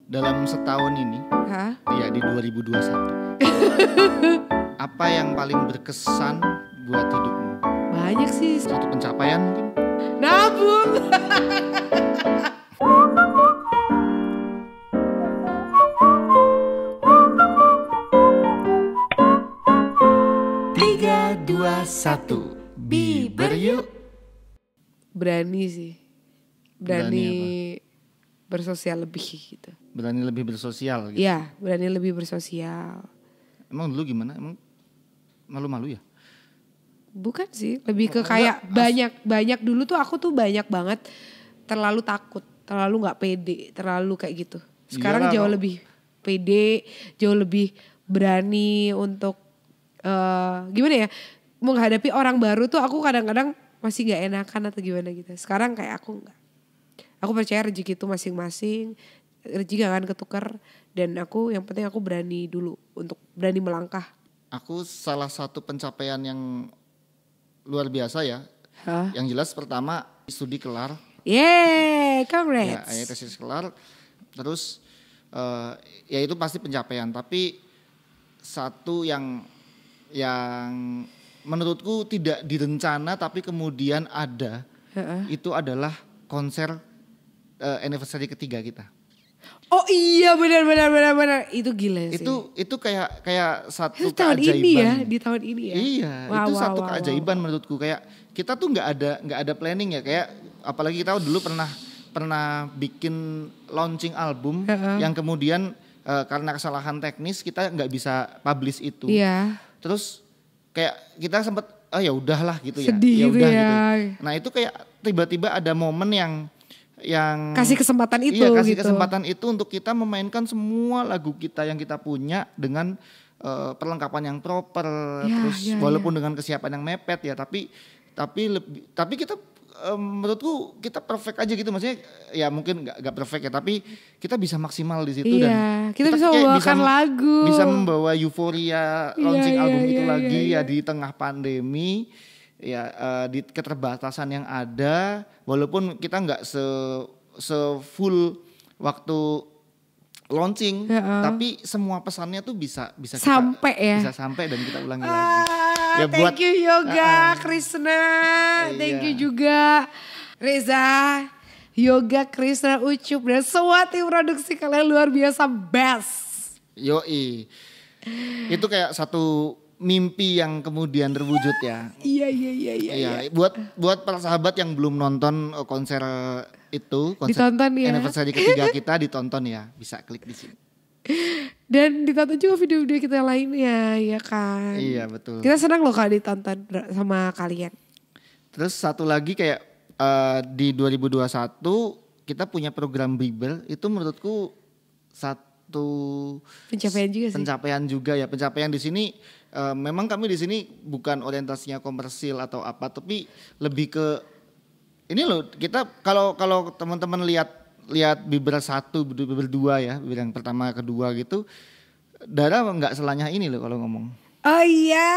Dalam setahun ini, Hah? ya di 2021, apa yang paling berkesan buat hidupmu? Banyak sih. Suatu pencapaian mungkin? Nabung. Tiga, dua, satu, Bieber yuk. Berani sih. Berani bersosial lebih gitu. Berani lebih bersosial gitu. Iya, berani lebih bersosial. Emang dulu gimana? Emang malu-malu ya? Bukan sih, lebih ke Enggak, kayak banyak dulu tuh aku tuh banyak banget terlalu takut, terlalu nggak pede, terlalu kayak gitu. Sekarang Iyalah, jauh kok. lebih pede, jauh lebih berani untuk gimana ya, menghadapi orang baru tuh aku kadang-kadang masih nggak enakan atau gimana gitu. Sekarang kayak aku nggak. Aku percaya rezeki itu masing-masing, rezeki gak akan ketukar, dan aku yang penting aku berani dulu untuk berani melangkah. Aku salah satu pencapaian yang luar biasa ya. Hah? Yang jelas pertama studi kelar. Yeay, Ya, congrats. tesis kelar. Terus ya itu pasti pencapaian. Tapi satu yang menurutku tidak direncana tapi kemudian ada, itu adalah konser anniversary ketiga kita. Oh iya, benar. Itu gila sih. Itu kayak satu Itu tahun keajaiban. ini ya, di tahun ini ya. Iya, itu satu keajaiban menurutku. Kayak kita tuh nggak ada planning ya. Kayak apalagi kita dulu pernah bikin launching album yang kemudian karena kesalahan teknis kita nggak bisa publish itu. Iya. Terus kayak kita sempat ya udahlah gitu ya. Sedih Ya gitu udah ya. gitu. Nah itu kayak tiba-tiba ada momen yang Kasih kesempatan itu kasih gitu. kesempatan itu untuk kita memainkan semua lagu kita yang kita punya dengan perlengkapan yang proper, terus walaupun dengan kesiapan yang mepet ya, tapi kita menurutku kita perfect aja gitu, maksudnya ya mungkin nggak perfect ya, tapi kita bisa maksimal di situ dan kita bisa membawakan lagu, bisa membawa euforia launching album itu lagi ya di tengah pandemi. Ya di keterbatasan yang ada, walaupun kita nggak se full waktu launching, tapi semua pesannya tuh bisa sampai kita, ya, bisa sampai dan kita ulangi lagi. Ya, thank you Yoga Krishna, thank you juga Reza, Yoga Krishna, Ucup dan semua tim produksi, kalian luar biasa, best. Yoi, itu kayak satu mimpi yang kemudian terwujud ya. Iya. Buat para sahabat yang belum nonton konser itu, konser ditonton ya. Anniversary ketiga kita, ditonton ya, bisa klik di sini. Dan ditonton juga video-video kita lainnya, ya kan. Iya betul. Kita senang loh kalau ditonton sama kalian. Terus satu lagi kayak di 2021 kita punya program Bieber, itu menurutku satu pencapaian juga sih. Pencapaian di sini. Memang kami di sini bukan orientasinya komersil atau apa, tapi lebih ke ini loh, kita kalau teman-teman lihat Bieber 1, Bieber 2 ya, Bieber yang pertama kedua gitu, Dara nggak selanyah ini loh kalau ngomong. Oh iya,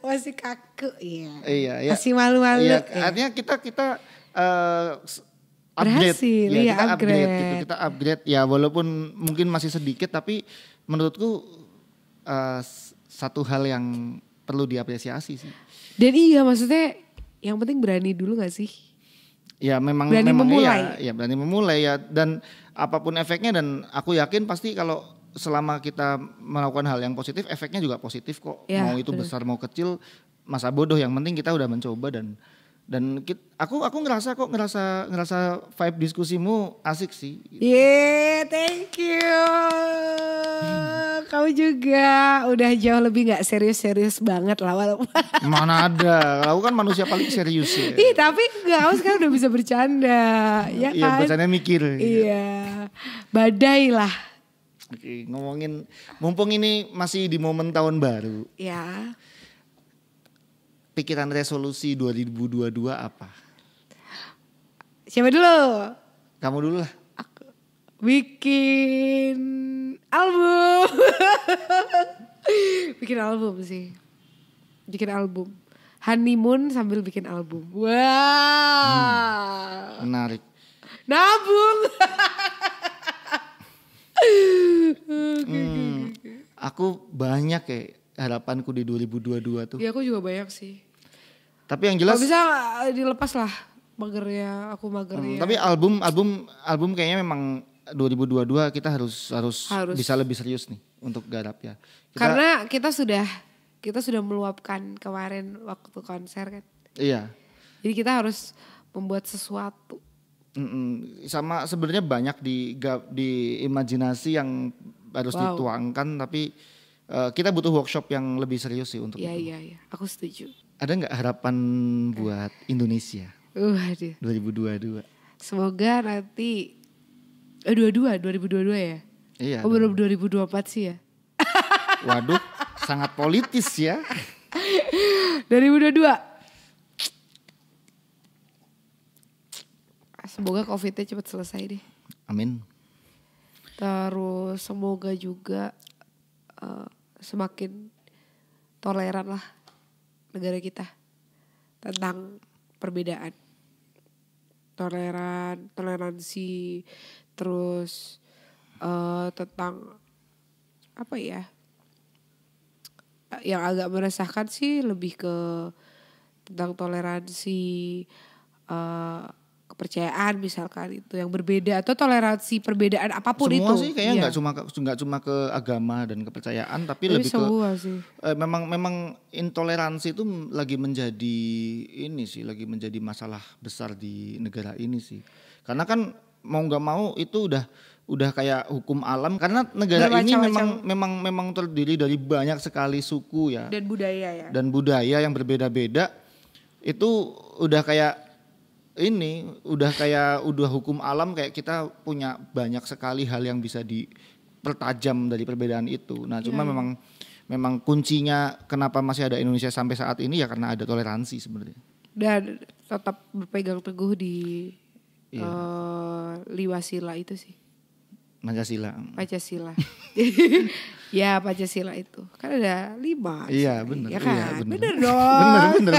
masih kaku ya. Iya. Masih malu-malu. Iya, artinya kita berhasil, upgrade, kita upgrade gitu, kita upgrade ya, walaupun mungkin masih sedikit, tapi menurutku satu hal yang perlu diapresiasi sih. Dan iya, maksudnya yang penting berani dulu gak sih? Ya memang memulai. Iya, berani memulai ya, dan apapun efeknya, dan aku yakin pasti kalau selama kita melakukan hal yang positif, efeknya juga positif kok. Ya, mau itu besar mau kecil, masa bodoh, yang penting kita udah mencoba dan aku ngerasa vibe diskusimu asik sih. Yeah, thank you. Kamu juga udah jauh lebih gak serius-serius banget lah walaupun. Mana ada, aku kan manusia paling serius ya. Ih tapi enggak, aku sekarang udah bisa bercanda. Ya kan? Iya, bercanda mikir. Iya, badai lah. Oke, ngomongin, mumpung ini masih di momen tahun baru. Ya. Pikiran resolusi 2022 apa? Siapa dulu? Kamu dulu lah. Aku bikin album. Bikin album sih. Bikin album. Honeymoon sambil bikin album. Wow. Menarik. Nabung. aku banyak kayak harapanku di 2022 tuh. Ya aku juga banyak sih. Tapi yang jelas kalau bisa dilepas lah magernya, aku magernya. Tapi album kayaknya memang 2022 kita harus bisa lebih serius nih untuk garap ya. Karena kita sudah meluapkan kemarin waktu konser kan. Iya. Jadi kita harus membuat sesuatu. Sama sebenarnya banyak di imajinasi yang harus dituangkan, tapi kita butuh workshop yang lebih serius sih untuk itu. Iya, aku setuju. Ada nggak harapan buat Indonesia 2022? Semoga nanti 2022 ya? Iya. Oh belum 2024 sih ya? Waduh, sangat politis ya. 2022. Semoga COVID-nya cepat selesai deh. Amin. Terus semoga juga semakin toleran lah negara kita tentang perbedaan. Toleransi, terus tentang apa ya? Yang agak meresahkan sih lebih ke tentang toleransi kepercayaan misalkan itu yang berbeda, atau toleransi perbedaan apapun semua itu. Semua sih kayaknya nggak cuma ke agama dan kepercayaan, tapi lebih ke sih. Memang intoleransi itu lagi menjadi masalah besar di negara ini sih. Karena kan mau nggak mau itu udah kayak hukum alam, karena negara ini memang terdiri dari banyak sekali suku ya. Dan budaya ya. Dan budaya yang berbeda-beda, itu udah kayak udah hukum alam, kayak kita punya banyak sekali hal yang bisa dipertajam dari perbedaan itu. Nah, cuma memang kuncinya kenapa masih ada Indonesia sampai saat ini ya karena ada toleransi sebenarnya. Dan tetap berpegang teguh di Liwasila itu sih. Pancasila. Ya Pancasila itu kan ada 5. Iya benar. Ya kan? Iya, bener dong. Bener.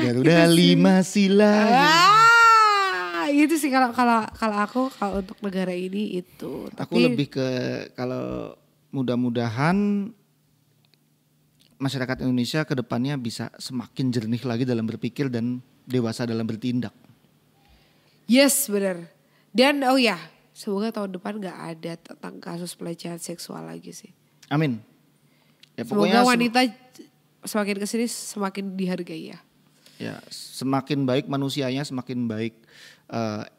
Garuda 5 sila. Itu sih kalau aku untuk negara ini itu. Aku lebih ke kalau mudah-mudahan masyarakat Indonesia ke depannya bisa semakin jernih lagi dalam berpikir dan dewasa dalam bertindak. Yes, benar. Dan semoga tahun depan gak ada tentang kasus pelecehan seksual lagi sih. Amin. Ya, semoga wanita semakin kesini semakin dihargai ya. Ya, semakin baik manusianya, semakin baik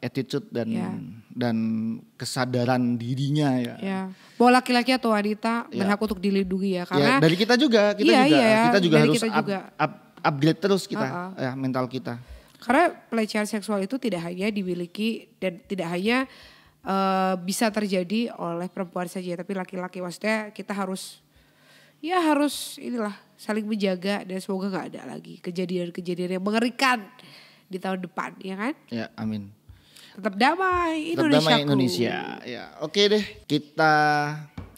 attitude dan kesadaran dirinya ya. Ya. Mau laki-laki atau wanita berhak untuk dilindungi ya. Karena dari kita juga kita juga harus upgrade terus kita mental kita. Karena pelecehan seksual itu tidak hanya dimiliki dan tidak hanya bisa terjadi oleh perempuan saja, tapi laki-laki. Maksudnya kita harus saling menjaga, dan semoga nggak ada lagi kejadian-kejadian yang mengerikan di tahun depan, ya kan? Ya, amin. Tetap damai Indonesia. Tetap damai Indonesia. Ya, oke deh. Kita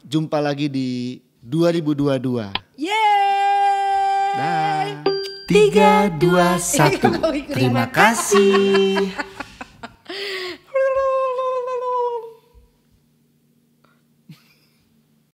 jumpa lagi di 2022. Yeay! Dah. 3, 2, 1. Terima kasih.